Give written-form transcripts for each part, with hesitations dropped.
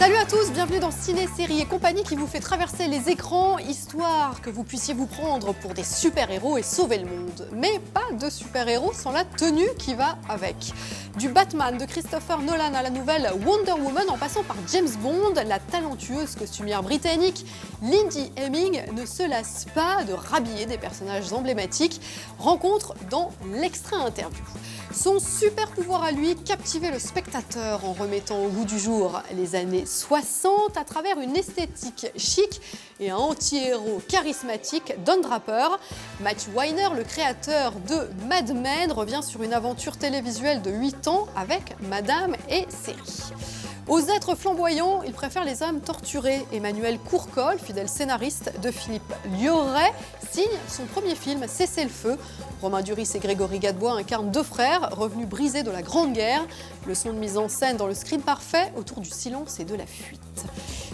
Salut à tous, bienvenue dans Ciné, Série et compagnie qui vous fait traverser les écrans, histoire que vous puissiez vous prendre pour des super-héros et sauver le monde. Mais pas de super-héros sans la tenue qui va avec. Du Batman de Christopher Nolan à la nouvelle Wonder Woman en passant par James Bond, la talentueuse costumière britannique Lindy Hemming ne se lasse pas de rhabiller des personnages emblématiques. Rencontre dans l'extrait interview. Son super pouvoir à lui, captiver le spectateur en remettant au goût du jour les années 60 à travers une esthétique chic et un anti-héros charismatique, Don Draper. Weiner, le créateur de Mad Men, revient sur une aventure télévisuelle de 8 ans avec Madame et Série. Aux êtres flamboyants, il préfère les âmes torturées. Emmanuel Courcol, fidèle scénariste de Philippe Liorret, signe son premier film Cessez le feu. Romain Duris et Grégory Gadebois incarnent deux frères revenus brisés de la Grande Guerre. Leçon de mise en scène dans le script parfait autour du silence et de la fuite.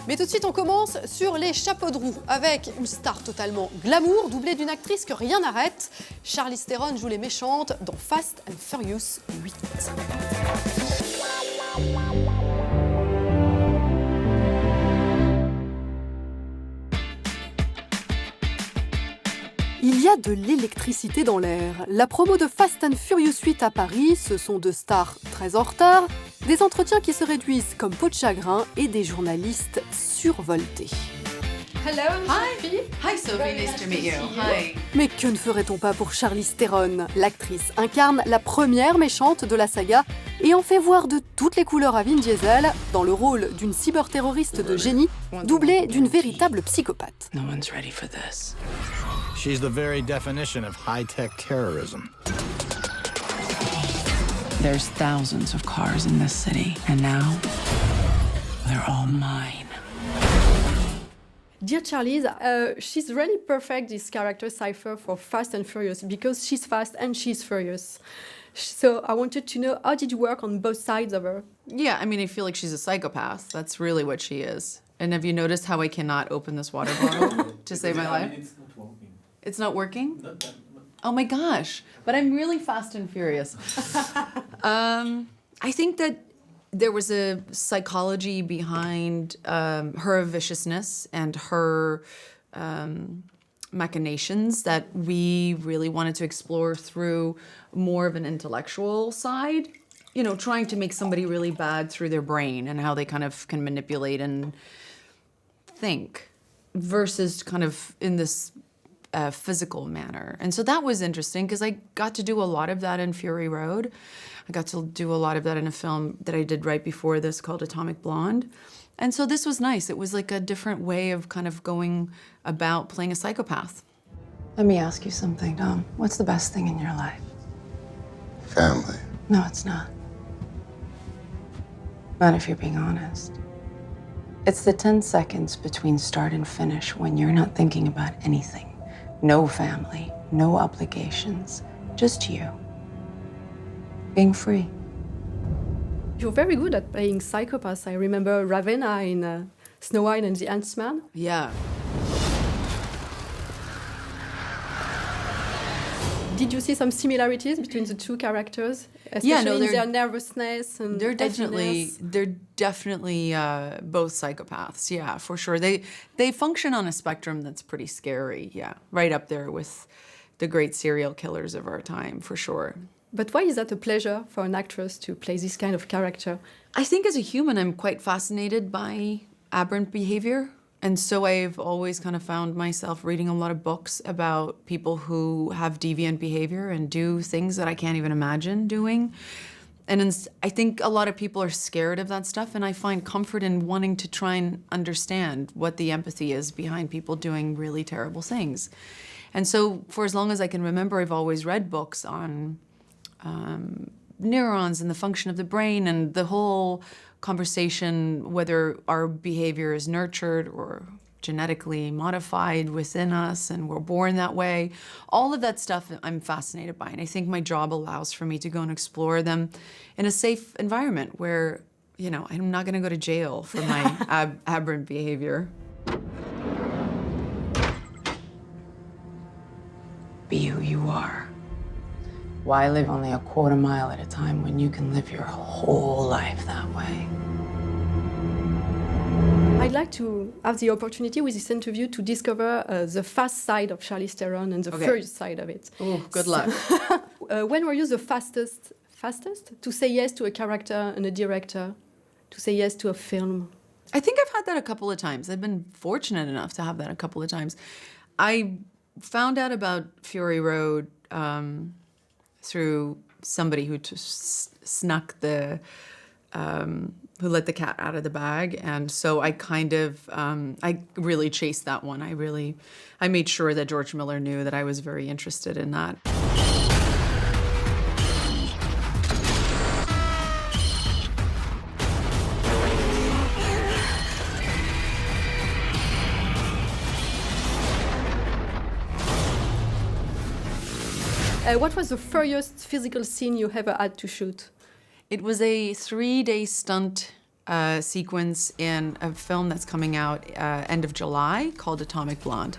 Mais tout de suite, on commence sur les chapeaux de roue avec une star totalement glamour, doublée d'une actrice que rien n'arrête. Charlize Theron joue les méchantes dans Fast and Furious 8. Il y a de l'électricité dans l'air. La promo de Fast and Furious 8 à Paris, ce sont deux stars très en retard, des entretiens qui se réduisent comme peau de chagrin et des journalistes survoltés. Hello, Hi. Hi, Sophie. Nice to meet you. Hi. Mais que ne ferait-on pas pour Charlize Theron? L'actrice incarne la première méchante de la saga et en fait voir de toutes les couleurs à Vin Diesel dans le rôle d'une cyberterroriste de génie, doublée d'une véritable psychopathe. No one's ready for this. She's the very definition of high-tech terrorism. There's thousands of cars in this city, and now they're all mine. Dear Charlize, she's really perfect, this character Cypher, for Fast and Furious, because she's fast and she's furious. So I wanted to know, how did you work on both sides of her? Yeah, I mean, I feel like she's a psychopath. That's really what she is. And have you noticed how I cannot open this water bottle to save my life? It's not working. It's not working? Not that. Oh my gosh. But I'm really fast and furious. I think that there was a psychology behind her viciousness and her machinations that we really wanted to explore through more of an intellectual side. You know, trying to make somebody really bad through their brain and how they kind of can manipulate and think versus kind of in this physical manner. And so that was interesting because I got to do a lot of that in Fury Road. I got to do a lot of that in a film that I did right before this called Atomic Blonde. And so this was nice. It was like a different way of kind of going about playing a psychopath. Let me ask you something, Dom. What's the best thing in your life? Family. No, it's not. Not if you're being honest. It's the 10 seconds between start and finish when you're not thinking about anything. No family, no obligations, just you. Being free. You're very good at playing psychopaths. I remember Ravenna in Snow White and the Huntsman. Yeah. Did you see some similarities between the two characters? Especially in their nervousness and They're definitely edginess? both psychopaths. Yeah, for sure. They function on a spectrum that's pretty scary. Yeah, right up there with the great serial killers of our time, for sure. But why is that a pleasure for an actress to play this kind of character? I think as a human, I'm quite fascinated by aberrant behavior. And so I've always kind of found myself reading a lot of books about people who have deviant behavior and do things that I can't even imagine doing. And I think a lot of people are scared of that stuff, and I find comfort in wanting to try and understand what the empathy is behind people doing really terrible things. And so for as long as I can remember, I've always read books on neurons and the function of the brain and the whole conversation, whether our behavior is nurtured or genetically modified within us and we're born that way. All of that stuff I'm fascinated by, and I think my job allows for me to go and explore them in a safe environment where, you know, I'm not gonna go to jail for my aberrant behavior. Be who you are. Why live only a quarter mile at a time when you can live your whole life that way? I'd like to have the opportunity with this interview to discover the fast side of Charlize Theron and the furious side of it. Oh, good luck. When were you the fastest to say yes to a character and a director, to say yes to a film? I think I've had that a couple of times. I've been fortunate enough to have that a couple of times. I found out about Fury Road through somebody who snuck the, who let the cat out of the bag. And so I kind of, I really chased that one. I made sure that George Miller knew that I was very interested in that. What was the furthest physical scene you ever had to shoot? It was a 3-day stunt sequence in a film that's coming out end of July called Atomic Blonde,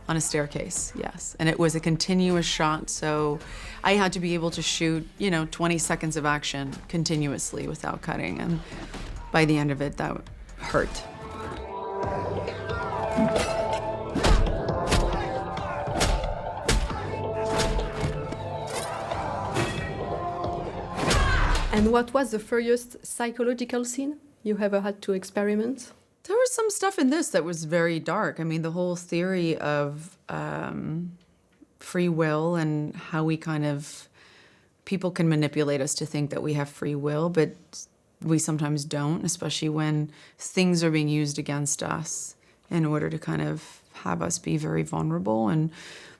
on a staircase, yes. And it was a continuous shot, so I had to be able to shoot, 20 seconds of action continuously without cutting. And by the end of it, that hurt. And what was the furthest psychological scene you ever had to experiment? There was some stuff in this that was very dark. I mean, the whole theory of free will and how we people can manipulate us to think that we have free will, but we sometimes don't, especially when things are being used against us in order to kind of have us be very vulnerable. And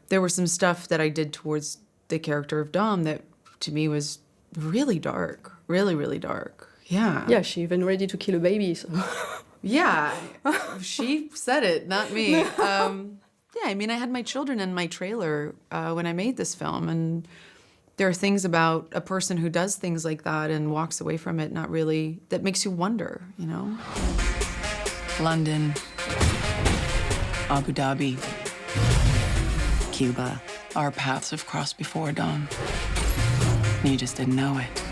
there was some stuff that I did towards the character of Dom that to me was really dark, really, really dark. Yeah. Yeah, she even ready to kill a baby. So. Yeah, she said it, not me. Yeah, I mean, I had my children in my trailer when I made this film, and there are things about a person who does things like that and walks away from it that makes you wonder, London, Abu Dhabi, Cuba. Our paths have crossed before, Dom. You just didn't know it.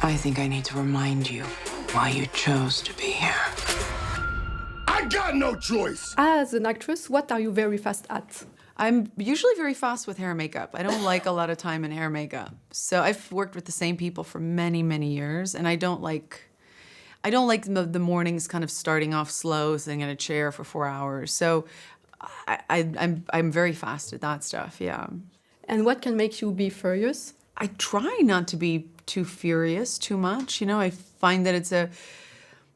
I think I need to remind you why you chose to be here. I got no choice! As an actress, what are you very fast at? I'm usually very fast with hair and makeup. I don't like a lot of time in hair and makeup. So I've worked with the same people for many, many years, and I don't like the mornings kind of starting off slow, sitting in a chair for 4 hours. So I'm very fast at that stuff, yeah. And what can make you be furious? I try not to be too furious too much. I find that it's an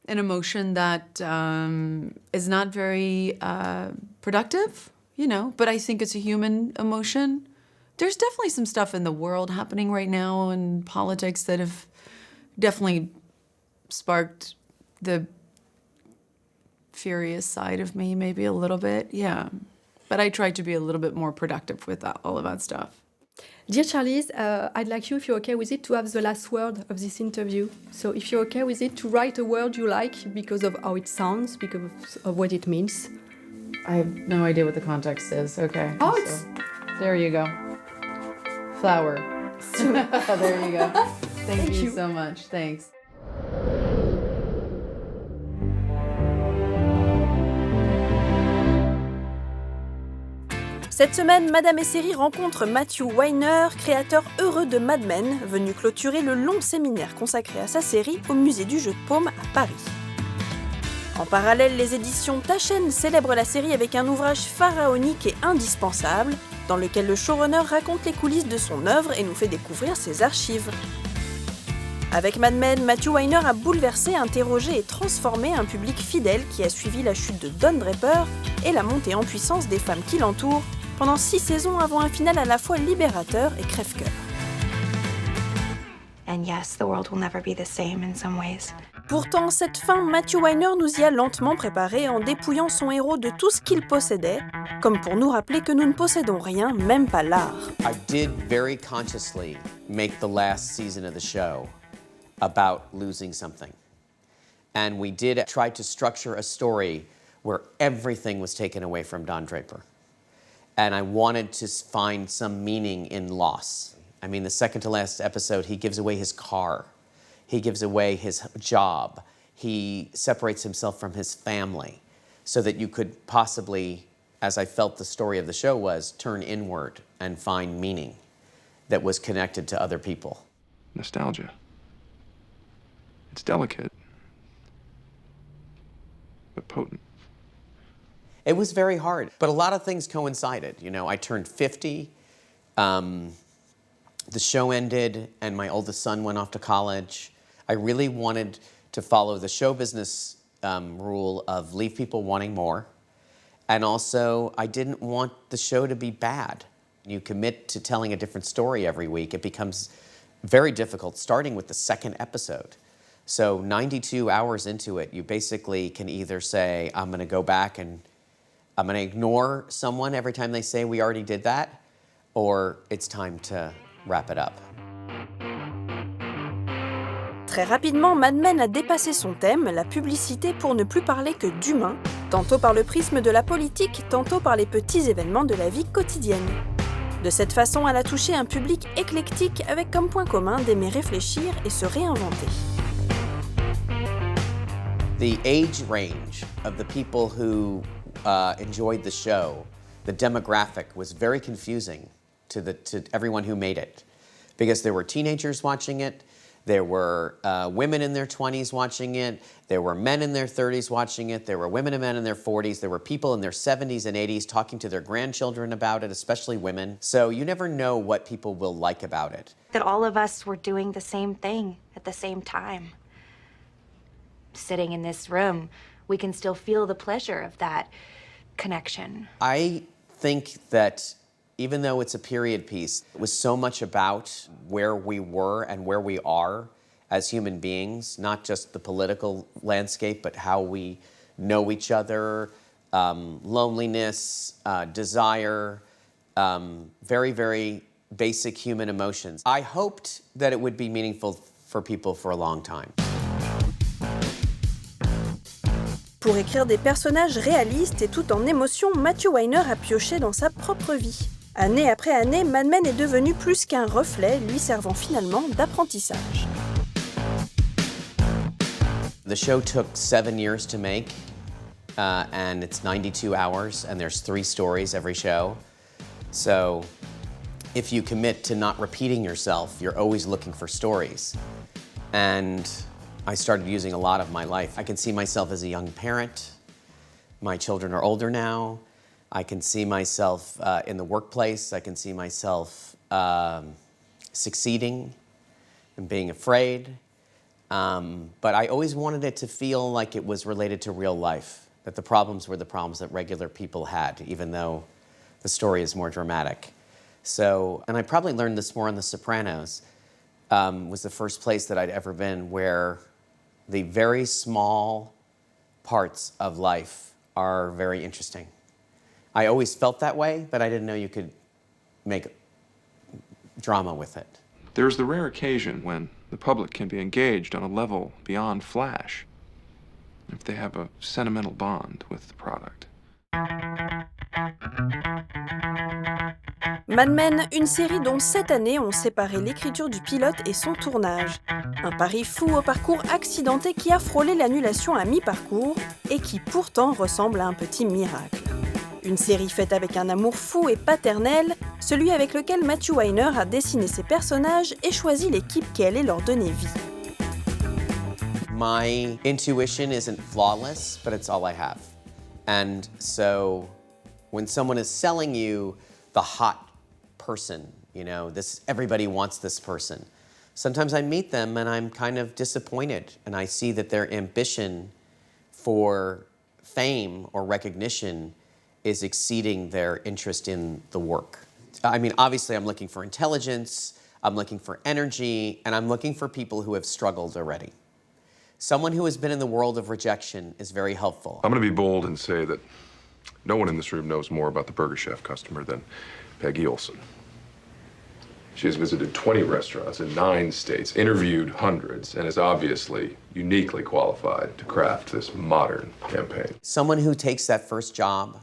emotion that is not very productive, but I think it's a human emotion. There's definitely some stuff in the world happening right now in politics that have definitely sparked the furious side of me maybe a little bit, yeah. But I try to be a little bit more productive with all of that stuff. Dear Charlize, I'd like you, if you're okay with it, to have the last word of this interview. So if you're okay with it, to write a word you like because of how it sounds, because of what it means. I have no idea what the context is. Okay. Oh, there you go. Flower. There you go. Thank you so much. Thanks. Cette semaine, Madame et Série rencontre Matthew Weiner, créateur heureux de Mad Men, venu clôturer le long séminaire consacré à sa série au musée du jeu de paume à Paris. En parallèle, les éditions Taschen célèbrent la série avec un ouvrage pharaonique et indispensable, dans lequel le showrunner raconte les coulisses de son œuvre et nous fait découvrir ses archives. Avec Mad Men, Matthew Weiner a bouleversé, interrogé et transformé un public fidèle qui a suivi la chute de Don Draper et la montée en puissance des femmes qui l'entourent, pendant 6 saisons avant un final à la fois libérateur et crève-cœur. And yes, the world will never be the same in some ways. Pourtant, cette fin, Matthew Weiner nous y a lentement préparé en dépouillant son héros de tout ce qu'il possédait, comme pour nous rappeler que nous ne possédons rien, même pas l'art. I did very consciously make the last season of the show about losing something. And we did try to structure a story where everything was taken away from Don Draper. And I wanted to find some meaning in loss. I mean, the second to last episode, he gives away his car. He gives away his job. He separates himself from his family. so that you could possibly, as I felt the story of the show was, turn inward and find meaning that was connected to other people. Nostalgia. It's delicate, but potent. It was very hard, but a lot of things coincided. You know, I turned 50, the show ended, and my oldest son went off to college. I really wanted to follow the show business rule of leave people wanting more. And also, I didn't want the show to be bad. You commit to telling a different story every week, it becomes very difficult, starting with the second episode. So 92 hours into it, you basically can either say, I'm gonna go back and I'm gonna ignore someone every time they say we already did that, or it's time to wrap it up. Très rapidement, Mad Men a dépassé son thème, la publicité, pour ne plus parler que d'humains, tantôt par le prisme de la politique, tantôt par les petits événements de la vie quotidienne. De cette façon, elle a touché un public éclectique avec comme point commun d'aimer réfléchir et se réinventer. The age range of the people who enjoyed the show, the demographic was very confusing to everyone who made it, because there were teenagers watching it, there were women in their 20s watching it, there were men in their 30s watching it, there were women and men in their 40s, there were people in their 70s and 80s talking to their grandchildren about it, especially women. So you never know what people will like about it. That all of us were doing the same thing at the same time. Sitting in this room, we can still feel the pleasure of that connection. I think that even though it's a period piece, it was so much about where we were and where we are as human beings, not just the political landscape, but how we know each other, loneliness, desire, very, very basic human emotions. I hoped that it would be meaningful for people for a long time. Pour écrire des personnages réalistes et tout en émotion, Matthew Weiner a pioché dans sa propre vie. Année après année, Mad Men est devenu plus qu'un reflet, lui servant finalement d'apprentissage. The show took 7 years to make, and it's 92 hours, and there's 3 stories every show. So if you commit to not repeating yourself, you're always looking for stories. And I started using a lot of my life. I can see myself as a young parent. My children are older now. I can see myself in the workplace. I can see myself succeeding and being afraid. But I always wanted it to feel like it was related to real life, that the problems were the problems that regular people had, even though the story is more dramatic. So, and I probably learned this more on The Sopranos, was the first place that I'd ever been where the very small parts of life are very interesting. I always felt that way, but I didn't know you could make drama with it. There's the rare occasion when the public can be engaged on a level beyond flash, if they have a sentimental bond with the product. Mad Men, une série dont 7 années ont séparé l'écriture du pilote et son tournage. Un pari fou au parcours accidenté qui a frôlé l'annulation à mi-parcours et qui pourtant ressemble à un petit miracle. Une série faite avec un amour fou et paternel, celui avec lequel Matthew Weiner a dessiné ses personnages et choisi l'équipe qui allait leur donner vie. My intuition isn't flawless, but it's all I have. And so when someone is selling you the hot person, you know, this, everybody wants this person. Sometimes I meet them and I'm kind of disappointed, and I see that their ambition for fame or recognition is exceeding their interest in the work. I mean, obviously I'm looking for intelligence, I'm looking for energy, and I'm looking for people who have struggled already. Someone who has been in the world of rejection is very helpful. I'm going to be bold and say that no one in this room knows more about the Burger Chef customer than Peggy Olson. She has visited 20 restaurants in 9 states, interviewed hundreds, and is obviously uniquely qualified to craft this modern campaign. Someone who takes that first job,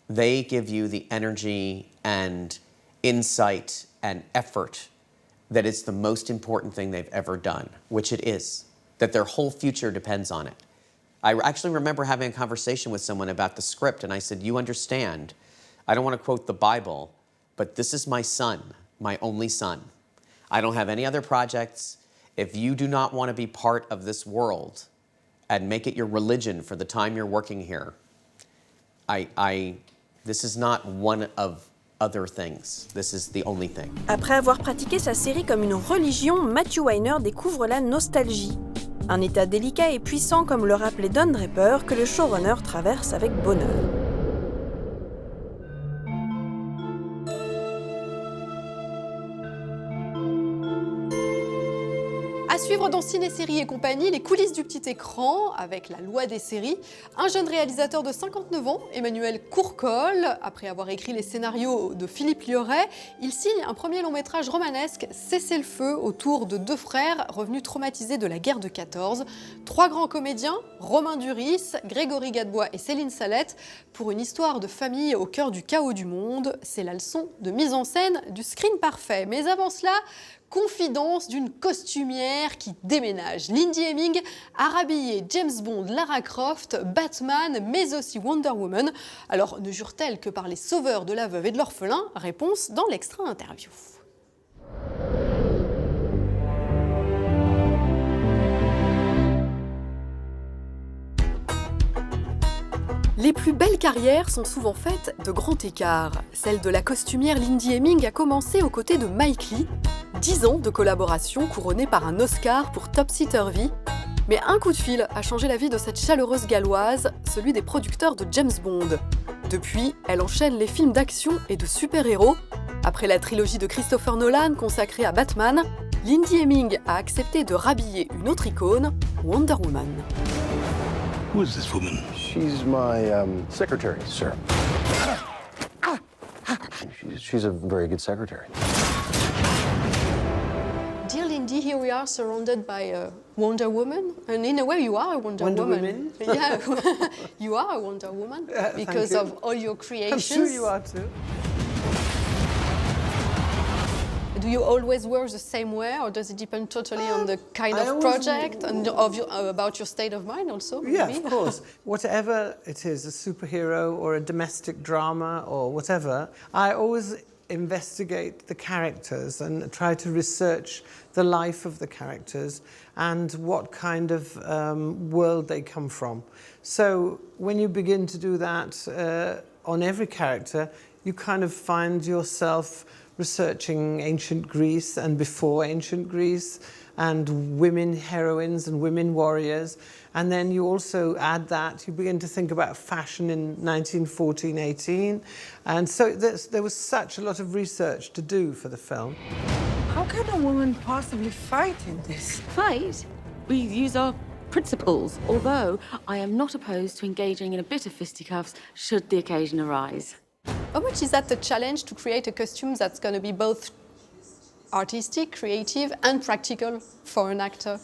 they give you the energy and insight and effort that it's the most important thing they've ever done, which it is, that their whole future depends on it. I actually remember having a conversation with someone about the script, and I said, you understand, I don't want to quote the Bible, but this is my son, my only son. I don't have any other projects. If you do not want to be part of this world and make it your religion for the time you're working here, this is not one of other things. This is the only thing. Après avoir pratiqué sa série comme une religion, Matthew Weiner découvre la nostalgie. Un état délicat et puissant comme le rappelait Don Draper, que le showrunner traverse avec bonheur. À suivre dans Ciné, Séries et compagnie, les coulisses du petit écran avec la loi des séries. Un jeune réalisateur de 59 ans, Emmanuel Courcol, après avoir écrit les scénarios de Philippe Liorret, il signe un premier long métrage romanesque, Cessez le feu, autour de deux frères revenus traumatisés de la guerre de 14. Trois grands comédiens, Romain Duris, Grégory Gadebois et Céline Salette, pour une histoire de famille au cœur du chaos du monde. C'est la leçon de mise en scène du screen parfait. Mais avant cela, confidence d'une costumière qui déménage. Lindy Hemming a rhabillé James Bond, Lara Croft, Batman, mais aussi Wonder Woman. Alors, ne jure-t-elle que par les sauveurs de la veuve et de l'orphelin? Réponse dans l'extra interview. Les plus belles carrières sont souvent faites de grand écart. Celle de la costumière Lindy Hemming a commencé aux côtés de Mike Leigh. 10 ans de collaboration couronnée par un Oscar pour Topsy-Turvy. Mais un coup de fil a changé la vie de cette chaleureuse galloise, celui des producteurs de James Bond. Depuis, elle enchaîne les films d'action et de super-héros. Après la trilogie de Christopher Nolan consacrée à Batman, Lindy Hemming a accepté de rhabiller une autre icône, Wonder Woman. Who is this woman? She's my secretary, sir. She's a very good secretary. Dear Lindy, here we are surrounded by Wonder Woman, and in a way you are a Wonder Woman. Yeah, you are a Wonder Woman because of all your creations. I'm sure you are too. Do you always wear the same way, or does it depend totally on the kind of project and about your state of mind also? Yeah, maybe? of course. Whatever it is, a superhero or a domestic drama or whatever, I always investigate the characters and try to research the life of the characters and what kind of world they come from. So when you begin to do that on every character, you kind of find yourself researching ancient Greece and before ancient Greece and women heroines and women warriors. And then you also add that, you begin to think about fashion in 1914-18. And so there was such a lot of research to do for the film. How can a woman possibly fight in this? Fight? We use our principles, although I am not opposed to engaging in a bit of fisticuffs should the occasion arise. How much is that the challenge to create a costume that's going to be both artistic, creative, and practical for an actor?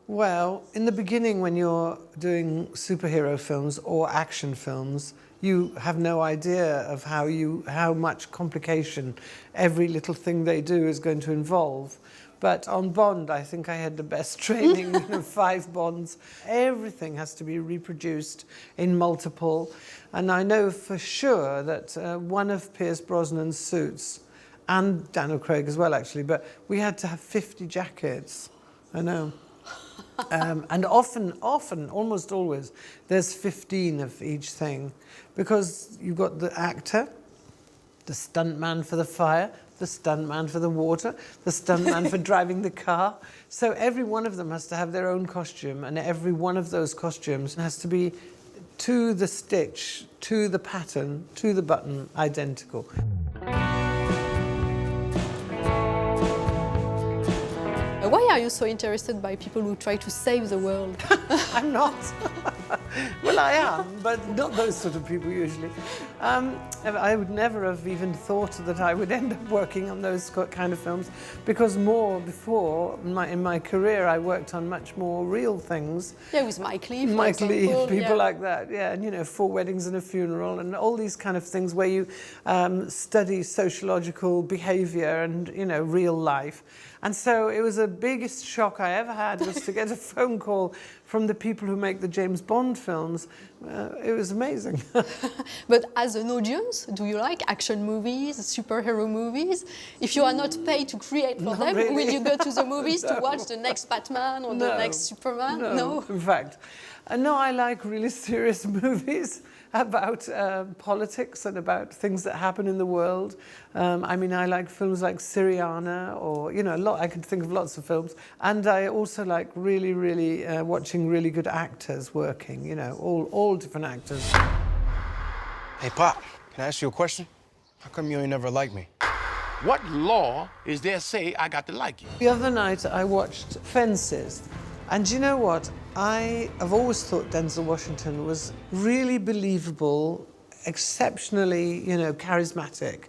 Well, in the beginning, when you're doing superhero films or action films, you have no idea of how much complication every little thing they do is going to involve. But on Bond, I think I had the best training, 5 Bonds. Everything has to be reproduced in multiple. And I know for sure that one of Pierce Brosnan's suits, and Daniel Craig as well, actually, but we had to have 50 jackets. I know. And often, almost always, there's 15 of each thing. Because you've got the actor, the stuntman for the fire, the stuntman for the water, the stuntman for driving the car. So every one of them has to have their own costume, and every one of those costumes has to be to the stitch, to the pattern, to the button, identical. Why are you so interested by people who try to save the world? I'm not. Well, I am, but not those sort of people usually. I would never have even thought that I would end up working on those kind of films, because more before, in my career, I worked on much more real things. Yeah, with Mike Leigh, Mike Leigh, people like that, yeah, and 4 Weddings and a Funeral, and all these kind of things where you study sociological behaviour and, real life. And so it was a big biggest shock I ever had was to get a phone call from the people who make the James Bond films. It was amazing. But as an audience, do you like action movies, superhero movies? If you are not paid to create for them, really. will you go to the movies to watch the next Batman or the next Superman? No. In fact, no, I like really serious movies about politics and about things that happen in the world. I mean, I like films like Syriana, or, you know, I could think of lots of films. And I also like really watching really good actors working, you know, all different actors. Hey, Pop, can I ask you a question? How come you ain't never liked me? What law is there say I got to like you? The other night I watched Fences. And you know what? I have always thought Denzel Washington was really believable, exceptionally, you know, charismatic.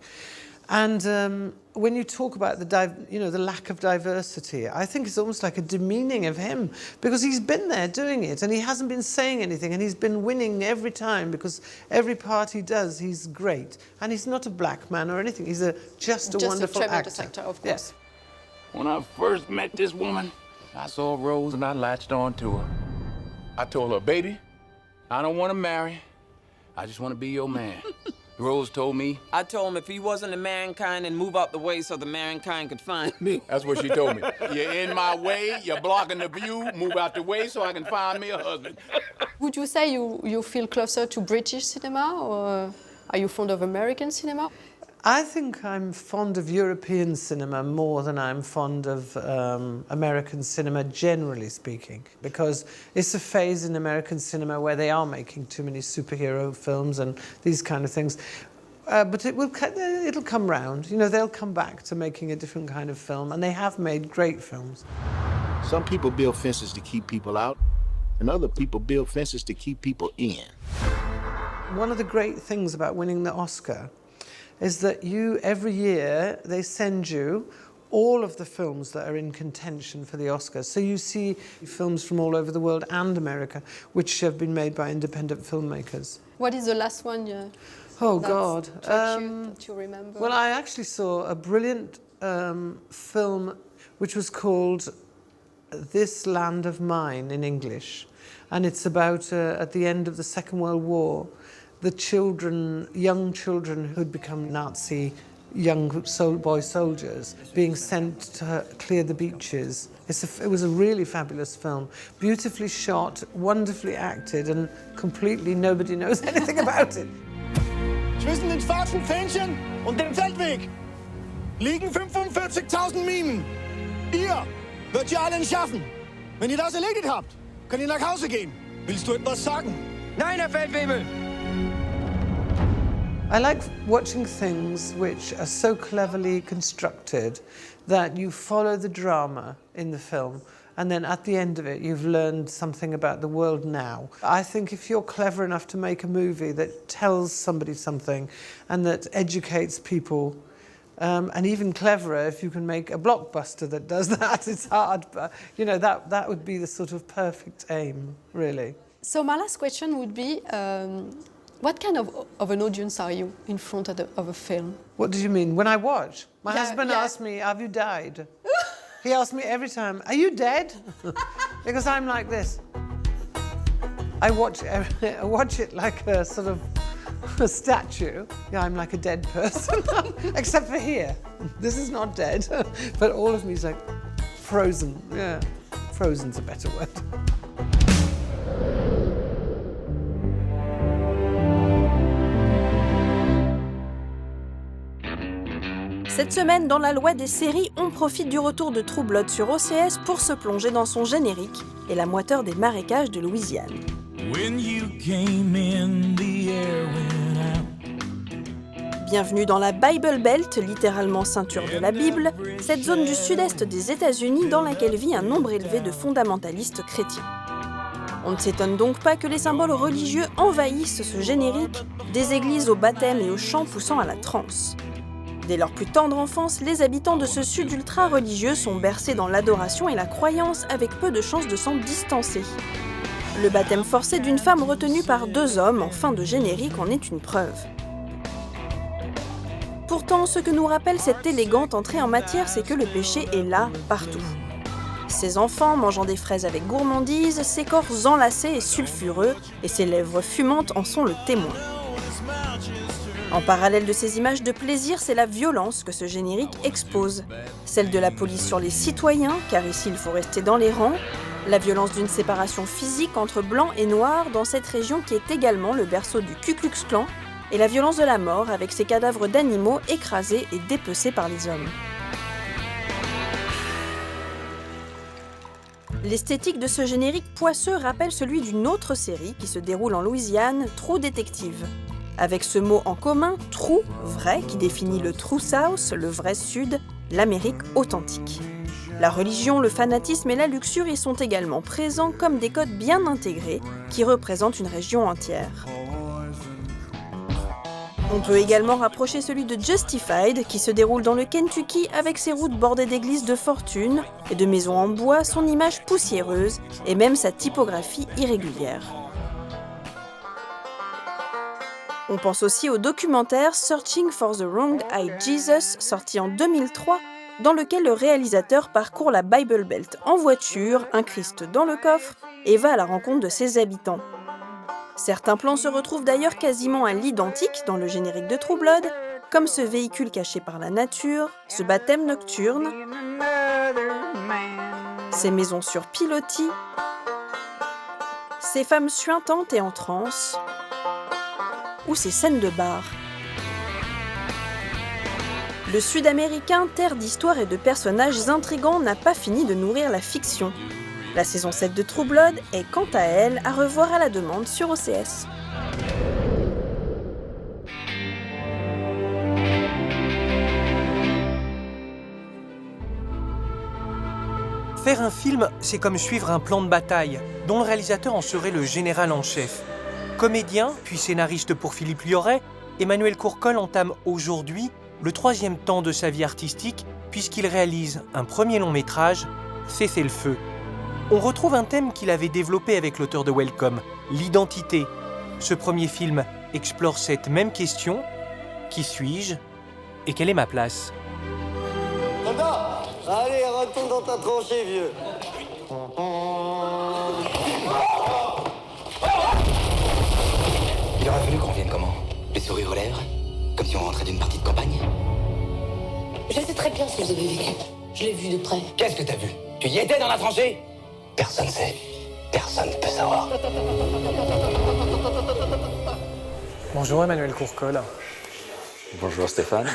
And when you talk about the lack of diversity, I think it's almost like a demeaning of him, because he's been there doing it and he hasn't been saying anything, and he's been winning every time, because every part he does, he's great. And he's not a black man or anything. He's just a wonderful actor. Of course. Yes. When I first met this woman, I saw Rose and I latched on to her. I told her, baby, I don't want to marry. I just want to be your man. Rose told me. I told him if he wasn't a mankind, and move out the way so the mankind could find me. That's what she told me. You're in my way, you're blocking the view, move out the way so I can find me a husband. Would you say you feel closer to British cinema, or are you fond of American cinema? I think I'm fond of European cinema more than I'm fond of American cinema, generally speaking, because it's a phase in American cinema where they are making too many superhero films and these kind of things. But it'll come round. You know, they'll come back to making a different kind of film, and they have made great films. Some people build fences to keep people out, and other people build fences to keep people in. One of the great things about winning the Oscar is that every year, they send you all of the films that are in contention for the Oscars. So you see films from all over the world and America, which have been made by independent filmmakers. What is the last one? Oh, God. That you remember? Well, I actually saw a brilliant film which was called This Land of Mine in English. And it's about, at the end of the Second World War, the young children who'd become Nazi young boy soldiers being sent to clear the beaches. It was a really fabulous film, beautifully shot, wonderfully acted, and completely nobody knows anything about it. Zwischen den schwarzen Fähnchen und dem Feldweg liegen 45.000 Minen. Ihr wird ihr alle nicht schaffen. Wenn ihr das erledigt habt, könnt ihr nach Hause gehen. Willst du etwas sagen? Nein, Herr Feldwebel! I like watching things which are so cleverly constructed that you follow the drama in the film, and then at the end of it you've learned something about the world now. I think if you're clever enough to make a movie that tells somebody something and that educates people, and even cleverer if you can make a blockbuster that does that, it's hard, but you know, that would be the sort of perfect aim, really. So my last question would be, what kind of an audience are you in front of a film? What do you mean? When I watch? My husband asks me, have you died? He asks me every time, are you dead? Because I'm like this. I watch it like a sort of a statue. Yeah, I'm like a dead person, except for here. This is not dead, but all of me is like frozen. Yeah, frozen's a better word. Cette semaine, dans la loi des séries, on profite du retour de True Blood sur OCS pour se plonger dans son générique et la moiteur des marécages de Louisiane. Bienvenue dans la Bible Belt, littéralement ceinture de la Bible, cette zone du sud-est des États-Unis dans laquelle vit un nombre élevé de fondamentalistes chrétiens. On ne s'étonne donc pas que les symboles religieux envahissent ce générique, des églises au baptême et aux chants poussant à la transe. Dès leur plus tendre enfance, les habitants de ce sud ultra-religieux sont bercés dans l'adoration et la croyance avec peu de chances de s'en distancer. Le baptême forcé d'une femme retenue par 2 hommes en fin de générique en est une preuve. Pourtant, ce que nous rappelle cette élégante entrée en matière, c'est que le péché est là, partout. ses enfants mangeant des fraises avec gourmandise, ses corps enlacés et sulfureux, et ses lèvres fumantes en sont le témoin. En parallèle de ces images de plaisir, c'est la violence que ce générique expose. Celle de la police sur les citoyens, car ici il faut rester dans les rangs, la violence d'une séparation physique entre blancs et noirs dans cette région qui est également le berceau du Ku Klux Klan, et la violence de la mort avec ces cadavres d'animaux écrasés et dépecés par les hommes. L'esthétique de ce générique poisseux rappelle celui d'une autre série qui se déroule en Louisiane, True Detective. Avec ce mot en commun, true, vrai, qui définit le true South, le vrai Sud, l'Amérique authentique. La religion, le fanatisme et la luxure y sont également présents comme des codes bien intégrés qui représentent une région entière. On peut également rapprocher celui de Justified, qui se déroule dans le Kentucky avec ses routes bordées d'églises de fortune et de maisons en bois, son image poussiéreuse et même sa typographie irrégulière. On pense aussi au documentaire Searching for the Wrong-Eyed Jesus, sorti en 2003, dans lequel le réalisateur parcourt la Bible Belt en voiture, un Christ dans le coffre, et va à la rencontre de ses habitants. Certains plans se retrouvent d'ailleurs quasiment à l'identique dans le générique de True Blood, comme ce véhicule caché par la nature, ce baptême nocturne, ces maisons sur pilotis, ces femmes suintantes et en transe, ou ces scènes de bar. Le Sud-Américain, terre d'histoires et de personnages intrigants, n'a pas fini de nourrir la fiction. La saison 7 de True Blood est quant à elle à revoir à la demande sur OCS. Faire un film, c'est comme suivre un plan de bataille, dont le réalisateur en serait le général en chef. Comédien, puis scénariste pour Philippe Liorret, Emmanuel Courcol entame aujourd'hui le 3e temps de sa vie artistique, puisqu'il réalise un premier long métrage, Cessez le feu. On retrouve un thème qu'il avait développé avec l'auteur de Welcome, l'identité. Ce premier film explore cette même question, qui suis-je et quelle est ma place? Soldat, allez, retourne dans ta tranchée, vieux. Il aurait fallu qu'on vienne comment? Les sourires aux lèvres? Comme si on rentrait d'une partie de campagne? Je sais très bien ce que vous avez vécu. Je l'ai vu de près. Qu'est-ce que t'as vu? Tu y étais dans la tranchée? Personne sait. Personne ne peut savoir. Bonjour Emmanuel Courcol. Bonjour Stéphane.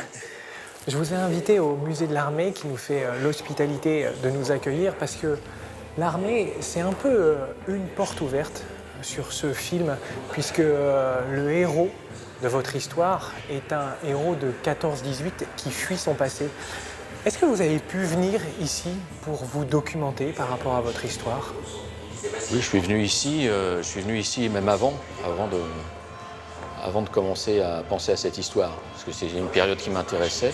Je vous ai invité au musée de l'armée qui nous fait l'hospitalité de nous accueillir parce que l'armée, c'est un peu une porte ouverte sur ce film puisque le héros de votre histoire est un héros de 14-18 qui fuit son passé. Est-ce que vous avez pu venir ici pour vous documenter par rapport à votre histoire? Oui, je suis venu ici même avant de commencer à penser à cette histoire, parce que c'est une période qui m'intéressait.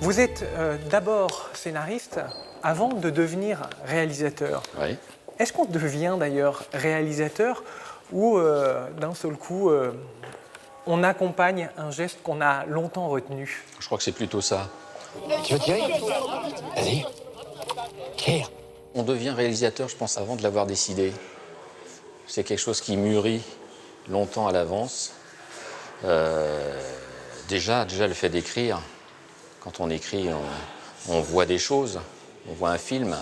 Vous êtes d'abord scénariste avant de devenir réalisateur. Oui. Est-ce qu'on devient d'ailleurs réalisateur ou d'un seul coup on accompagne un geste qu'on a longtemps retenu? Je crois que c'est plutôt ça. Tu veux tirer? Vas-y. Tire. On devient réalisateur, je pense, avant de l'avoir décidé. C'est quelque chose qui mûrit longtemps à l'avance. Déjà le fait d'écrire, quand on écrit, on voit des choses, on voit un film.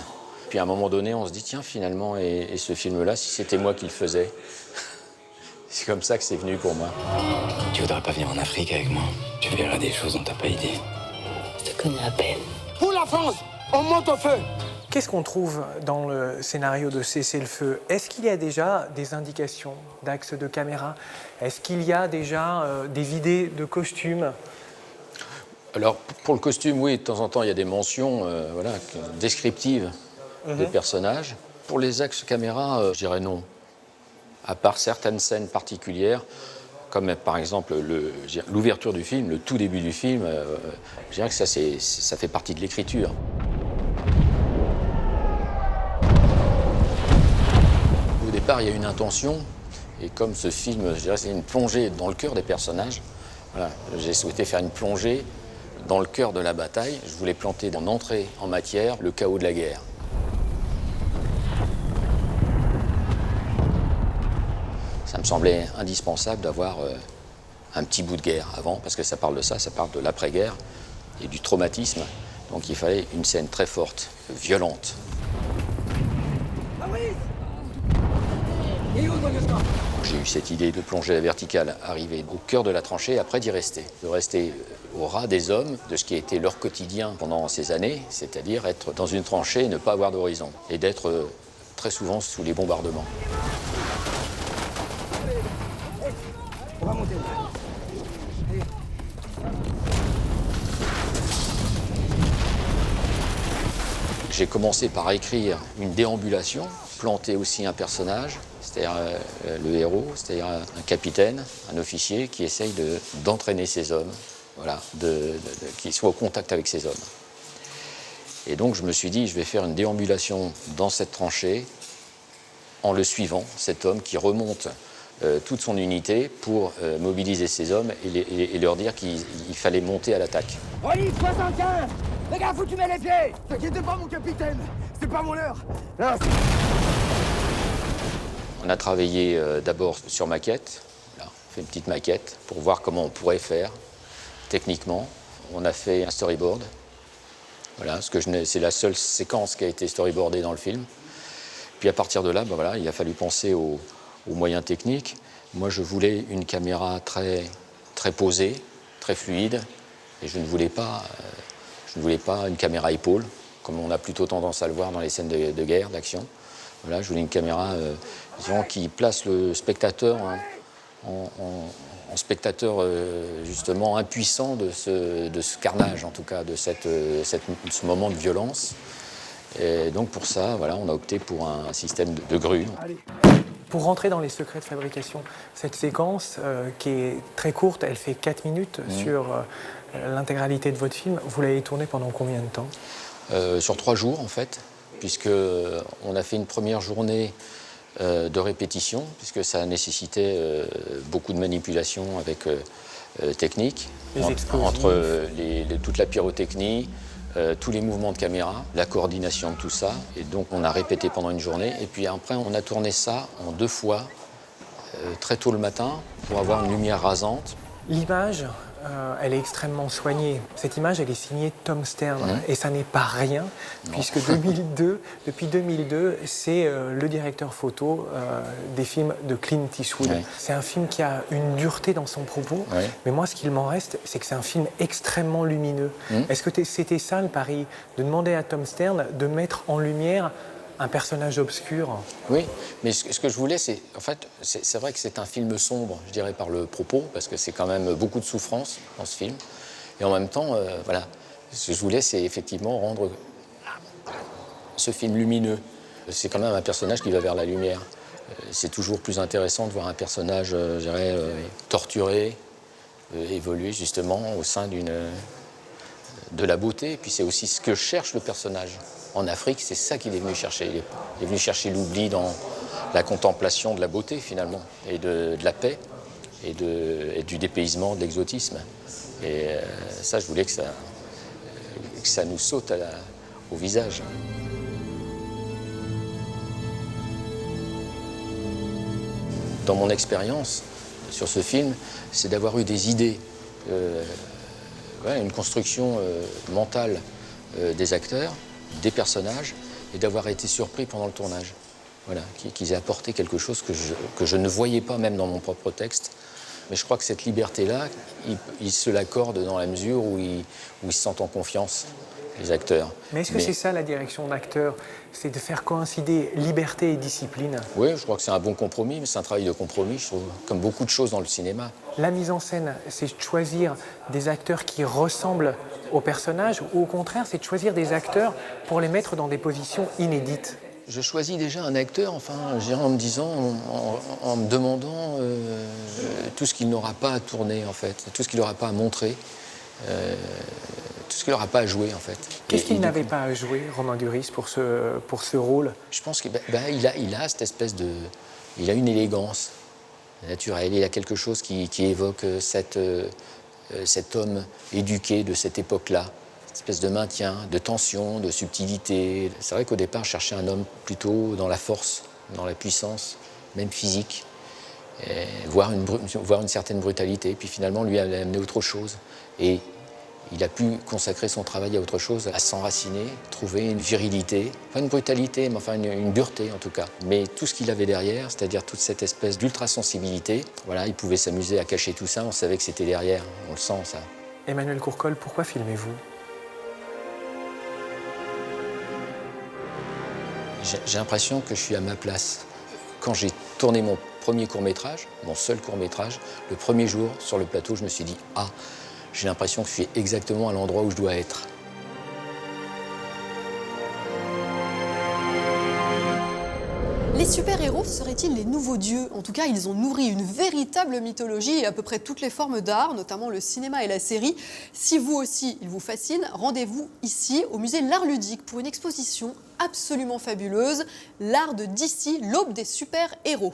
Puis à un moment donné, on se dit, tiens, finalement, et ce film-là, si c'était moi qui le faisais? C'est comme ça que c'est venu pour moi. Tu voudrais pas venir en Afrique avec moi? Tu verras des choses dont t'as pas idée. Je te connais à peine. Pour la France, on monte au feu. Qu'est-ce qu'on trouve dans le scénario de Cessez le feu? Est-ce qu'il y a déjà des indications d'axe de caméra? Est-ce qu'il y a déjà des idées de costumes? Alors, pour le costume, oui, de temps en temps, il y a des mentions descriptives des personnages. Pour les axes caméra, je dirais non. À part certaines scènes particulières, comme par exemple l'ouverture du film, le tout début du film, je dirais que ça fait partie de l'écriture. Au départ, il y a une intention, et comme ce film, je dirais, c'est une plongée dans le cœur des personnages, voilà, j'ai souhaité faire une plongée dans le cœur de la bataille, je voulais planter en entrée en matière le chaos de la guerre. Ça me semblait indispensable d'avoir un petit bout de guerre avant, parce que ça parle de ça parle de l'après-guerre et du traumatisme. Donc il fallait une scène très forte, violente. J'ai eu cette idée de plonger la verticale, arriver au cœur de la tranchée, après d'y rester. De rester au ras des hommes, de ce qui a été leur quotidien pendant ces années, c'est-à-dire être dans une tranchée et ne pas avoir d'horizon, et d'être très souvent sous les bombardements. On va monter. J'ai commencé par écrire une déambulation, planter aussi un personnage, c'est-à-dire le héros, c'est-à-dire un capitaine, un officier qui essaye d'entraîner ces hommes, voilà, qui soit au contact avec ces hommes. Et donc je me suis dit, je vais faire une déambulation dans cette tranchée en le suivant, cet homme qui remonte toute son unité pour mobiliser ces hommes et leur dire qu'il fallait monter à l'attaque. Rolly, 75! Les gars, faut que tu mets les pieds! T'inquiète pas, mon capitaine, c'est pas mon heure! Là. On a travaillé d'abord sur maquette, voilà, on fait une petite maquette pour voir comment on pourrait faire techniquement. On a fait un storyboard, voilà, c'est la seule séquence qui a été storyboardée dans le film. Puis à partir de là, ben voilà, il a fallu penser aux moyens techniques. Moi, je voulais une caméra très, très posée, très fluide, et je ne voulais pas une caméra épaule, comme on a plutôt tendance à le voir dans les scènes de guerre, d'action. Voilà, je voulais une caméra disons, qui place le spectateur en spectateur justement impuissant de ce carnage, en tout cas, de ce moment de violence. Et donc pour ça, voilà, on a opté pour un système de grue. Allez. Pour rentrer dans les secrets de fabrication, cette séquence qui est très courte, elle fait 4 minutes sur l'intégralité de votre film. Vous l'avez tournée pendant combien de temps ? Sur 3 jours en fait, puisqu'on a fait une première journée de répétition, puisque ça nécessitait beaucoup de manipulation avec technique, entre toute la pyrotechnie, tous les mouvements de caméra, la coordination de tout ça. Et donc on a répété pendant une journée. Et puis après, on a tourné ça en 2 fois, très tôt le matin, pour avoir une lumière rasante. L'image, elle est extrêmement soignée. Cette image, elle est signée Tom Stern. Et ça n'est pas rien, puisque depuis 2002, c'est le directeur photo des films de Clint Eastwood. Ouais. C'est un film qui a une dureté dans son propos, mais moi, ce qu'il m'en reste, c'est que c'est un film extrêmement lumineux. Est-ce que c'était ça le pari, de demander à Tom Stern de mettre en lumière un personnage obscur? Oui, mais ce que je voulais, c'est vrai que c'est un film sombre, je dirais, par le propos, parce que c'est quand même beaucoup de souffrance dans ce film. Et en même temps, voilà, ce que je voulais, c'est effectivement rendre ce film lumineux. C'est quand même un personnage qui va vers la lumière. C'est toujours plus intéressant de voir un personnage, je dirais, torturé, évoluer justement au sein de la beauté. Et puis c'est aussi ce que cherche le personnage. En Afrique, c'est ça qu'il est venu chercher. Il est venu chercher l'oubli dans la contemplation de la beauté, finalement, et de la paix, et du dépaysement, de l'exotisme. Et ça, je voulais que ça nous saute au visage. Dans mon expérience sur ce film, c'est d'avoir eu des idées, une construction mentale des acteurs, des personnages, et d'avoir été surpris pendant le tournage. Voilà, qu'ils aient apporté quelque chose que je ne voyais pas même dans mon propre texte. Mais je crois que cette liberté-là, ils se l'accordent dans la mesure où ils se sentent en confiance, les acteurs. Mais est-ce que c'est ça la direction d'acteur? C'est de faire coïncider liberté et discipline? Oui, je crois que c'est un bon compromis, mais c'est un travail de compromis, je trouve, comme beaucoup de choses dans le cinéma. La mise en scène, c'est de choisir des acteurs qui ressemblent aux personnages, ou au contraire, c'est de choisir des acteurs pour les mettre dans des positions inédites? Je choisis déjà un acteur, enfin, je dirais en me disant, en me demandant tout ce qu'il n'aura pas à tourner, en fait, tout ce qu'il n'aura pas à montrer, tout ce qu'il n'aura pas à jouer, en fait. Qu'est-ce qu'il n'avait pas à jouer, Romain Duris, pour ce rôle? Je pense qu'il a cette espèce de... Il a une élégance naturelle, il a quelque chose qui évoque cette cet homme éduqué de cette époque-là. Une espèce de maintien, de tension, de subtilité. C'est vrai qu'au départ, je cherchais un homme plutôt dans la force, dans la puissance, même physique, voire une certaine brutalité. Puis finalement, lui, elle a amené autre chose. Et il a pu consacrer son travail à autre chose, à s'enraciner, trouver une virilité, pas une brutalité, mais enfin une dureté en tout cas. Mais tout ce qu'il avait derrière, c'est-à-dire toute cette espèce d'ultra-sensibilité, voilà, il pouvait s'amuser à cacher tout ça, on savait que c'était derrière, on le sent ça. Emmanuel Courcol, pourquoi filmez-vous? J'ai l'impression que je suis à ma place. Quand j'ai tourné mon premier court-métrage, mon seul court-métrage, le premier jour sur le plateau, je me suis dit « Ah !» J'ai l'impression que je suis exactement à l'endroit où je dois être. Les super-héros seraient-ils les nouveaux dieux? En tout cas, ils ont nourri une véritable mythologie et à peu près toutes les formes d'art, notamment le cinéma et la série. Si vous aussi, ils vous fascinent, rendez-vous ici, au musée L'Art Ludique, pour une exposition absolument fabuleuse, l'art de DC, l'aube des super-héros.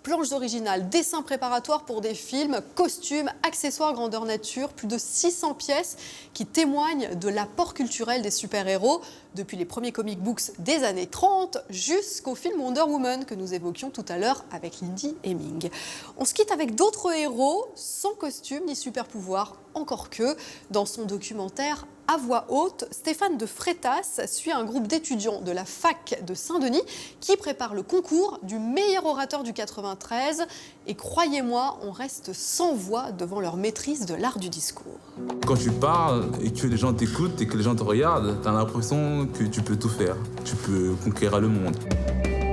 Planches originales, dessins préparatoires pour des films, costumes, accessoires grandeur nature, plus de 600 pièces qui témoignent de l'apport culturel des super-héros, depuis les premiers comic books des années 30 jusqu'au film Wonder Woman que nous évoquions tout à l'heure avec Lindy Hemming. On se quitte avec d'autres héros sans costume ni super-pouvoir, encore que dans son documentaire à voix haute, Stéphane de Freitas suit un groupe d'étudiants de la fac de Saint-Denis qui prépare le concours du meilleur orateur du 93. Et croyez-moi, on reste sans voix devant leur maîtrise de l'art du discours. Quand tu parles et que les gens t'écoutent et que les gens te regardent, t'as l'impression que tu peux tout faire. Tu peux conquérir le monde.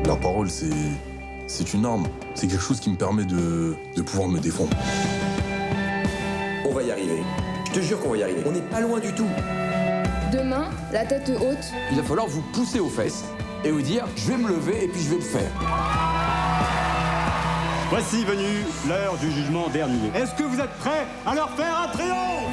La parole, c'est une arme. C'est quelque chose qui me permet de pouvoir me défendre. On va y arriver. Je te jure qu'on va y arriver. On n'est pas loin du tout. Demain, la tête haute. Il va falloir vous pousser aux fesses et vous dire je vais me lever et puis je vais le faire. Voici venue l'heure du jugement dernier. Est-ce que vous êtes prêts à leur faire un triomphe?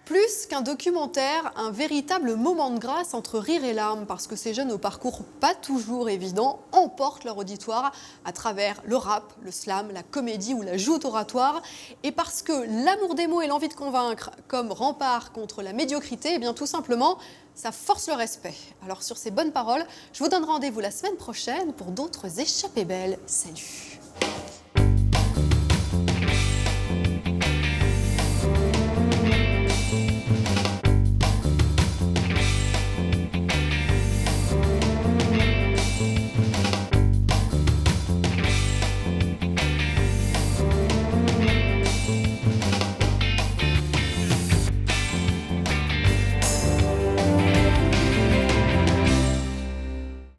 Plus qu'un documentaire, un véritable moment de grâce entre rire et larmes, parce que ces jeunes au parcours pas toujours évident emportent leur auditoire à travers le rap, le slam, la comédie ou la joute oratoire, et parce que l'amour des mots et l'envie de convaincre comme rempart contre la médiocrité, eh bien tout simplement, ça force le respect. Alors sur ces bonnes paroles, je vous donne rendez-vous la semaine prochaine pour d'autres échappées belles. Salut!